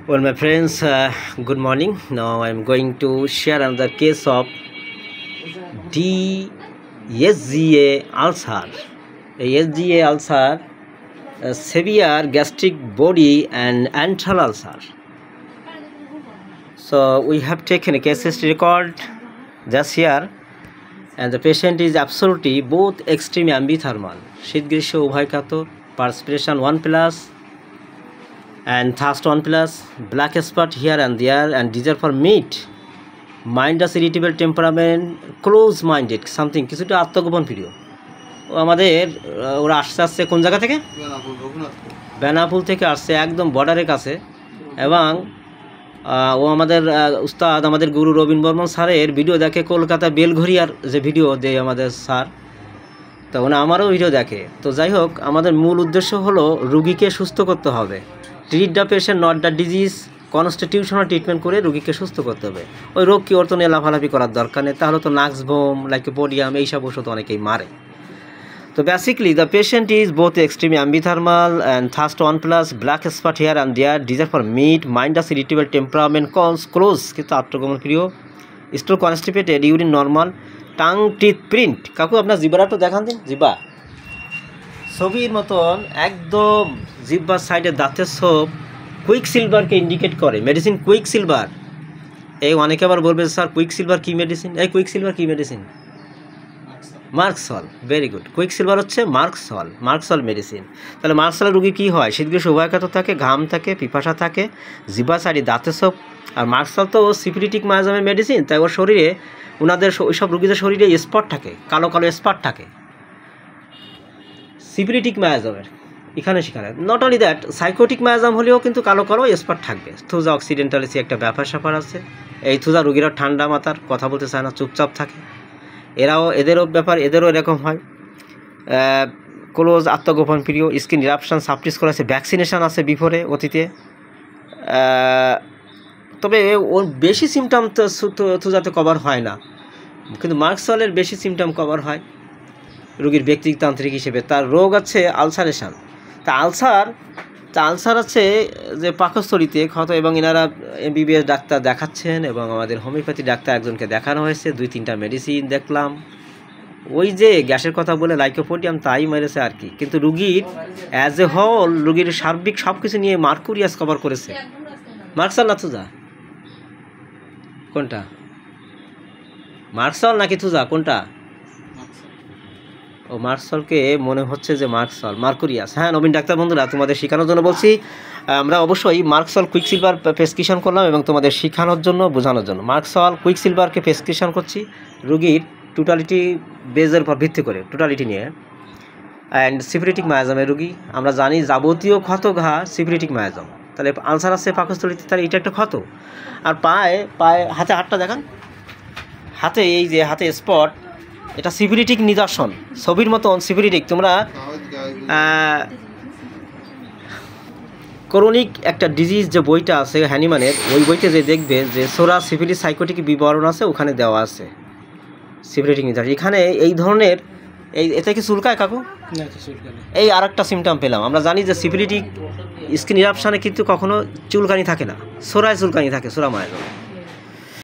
Well, my friends, good morning. Now I'm going to share another case of DSGA ulcer. A SGA ulcer, a severe gastric body and antral ulcer. So we have taken a case history record just here, and the patient is absolutely both extreme ambithermal, শীত গ্রীষ্ম উভয়কাতর, perspiration 1+, and thirst 1+, black spot here and there, and desire for meat, mindless irritable temperament, close minded, something কিছুটা আত্মগোপন প্রিয়। ও আমাদের ওরা আসছে কোন জায়গা থেকে? বেনাপুল থেকে আসছে, একদম বর্ডারের কাছে। এবং ও আমাদের উস্তাদ, আমাদের গুরু রবীন বর্মন স্যারের ভিডিও দেখে, কলকাতা বেলঘরিয়ার যে ভিডিও দেয় আমাদের স্যার, তো ওনা আমারও ভিডিও দেখে। তো যাই হোক, আমাদের মূল উদ্দেশ্য হলো রুগীকে সুস্থ করতে হবে। Treat the patient, not the disease. Constitutional treatment করে রুগীকে সুস্থ করতে হবে। ওই রোগ কি ওর তো নিয়ে লাফালাফি করার দরকার নেই, তাহলে তো নাক্সভোম, লাইকোপোডিয়াম এইসব ওষুধ অনেকেই মারে। So basically the patient is both extremely ambithermal and thirst 1+, black spot here and there, desire for meat, mindless irritable temperament, close কিন্তু আত্মগোপন প্রিয়, stool constipated, urine normal, tongue teeth print। কাকু আপনার জিব্বাটা একটু দেখান দিন। জিব্বা ছবির মতন একদম, জিব্বার সাইডে দাঁতের ছোপ কুইক সিলভারকে ইন্ডিকেট করে। Medicine quick silver. এই অনেকে আবার বলবে স্যার কুইক সিলভার কী মেডিসিন? এই কুইক সিলভার কী medicine? Merc sol. Very good. Quick silver হচ্ছে মার্কসল মেডিসিন। তাহলে মার্কসল রুগী কী হয়? শীত গ্রীষ্ম উভয়কাতর থাকে, ঘাম থাকে, পিপাসা থাকে, জিবা সাইডে দাঁতের সব। আর মার্কসল তো সিফিলিটিক মায়াজামের মেডিসিন, তাই ওর শরীরে, ওনাদের ওইসব রুগীদের শরীরে স্পট থাকে, কালো কালো স্পট থাকে সিফিলিটিক মায়াজামের এখানে সেখানে। নট অনলি দ্যাট, সাইকোটিক মায়াজাম হলেও কিন্তু কালো কালো স্পট থাকবে। থুজা অক্সিডেন্টালিসি একটা ব্যাপার আছে। এই থুজা রুগীরা ঠান্ডা মাথার, কথা বলতে চায় না, চুপচাপ থাকে। এদেরও ব্যাপার, এদেরও এরকম হয়। ক্লোজ আত্মগোপন প্রিয়, স্কিন ইরাপশন, সাপ্রেস করা আছে, ভ্যাকসিনেশান আছে বিফোরে অতীতে। তবে ওর বেশি সিমটম তো যাতে কভার হয় না, কিন্তু মার্কসলের বেশি সিমটম কভার হয় রুগীর ব্যক্তিতান্ত্রিক হিসেবে। তার রোগ আছে আলসারেশান। তা আলসার আছে যে পাকস্থলীতে ক্ষত, এবং এনারা MBBS ডাক্তার দেখাচ্ছেন, এবং আমাদের হোমিওপ্যাথি ডাক্তার একজনকে দেখানো হয়েছে, 2-3টা মেডিসিন দেখলাম। ওই যে গ্যাসের কথা বলে লাইকোপোডিয়াম তাই মেরেছে আর কি। কিন্তু রুগীর অ্যাজ এ হোল, রুগীর সার্বিক সব কিছু নিয়ে মার্কুরিয়াস কভার করেছে। মার্কসল না থুজা? কোনটা? মার্কসল নাকি থুজা? কোনটা? ও মার্কসলকে মনে হচ্ছে যে মার্কুরিয়াস। হ্যাঁ নবীন ডাক্তার বন্ধুরা, তোমাদের শেখানোর জন্য বলছি। আমরা অবশ্যই মার্কসল কুইক সিলভার প্রেসক্রিপশন করলাম, এবং তোমাদের শেখানোর জন্য, বোঝানোর জন্য মার্কসল কুইক সিলভারকে প্রেসক্রিপশন করছি রুগীর টোটালিটি বেজের উপর ভিত্তি করে, টোটালিটি নিয়ে। অ্যান্ড সিফিলিটিক মায়াজামের রুগী, আমরা জানি যাবতীয় ক্ষত ঘা সিফিলিটিক মায়াজাম। তাহলে আলসার আছে পাকস্থলীতে, তাহলে এটা একটা ক্ষত। আর পায়ে হাতটা দেখান, হাতে এই যে হাতে স্পট, এটা সিফিলিটিক নিদর্শন, ছবির মতন সিফিলিটিক। তোমরা ক্রনিক একটা ডিজিজ যে বইটা আছে হ্যানিম্যানের, ওই বইতে যে দেখবে যে সোরা সিফিলিস সাইকোটিক বিবরণ আছে, ওখানে দেওয়া আছে সিফিলিটিক নিদর্শন। এখানে এই ধরনের এতে কি চুলকায় কাকু? এই আর একটা সিমটম পেলাম। আমরা জানি যে সিফিলিটিক স্কিন ইরাপশানে কিন্তু কখনো চুলকানি থাকে না, সোরায় চুলকানি থাকে, সোরা মায়ের।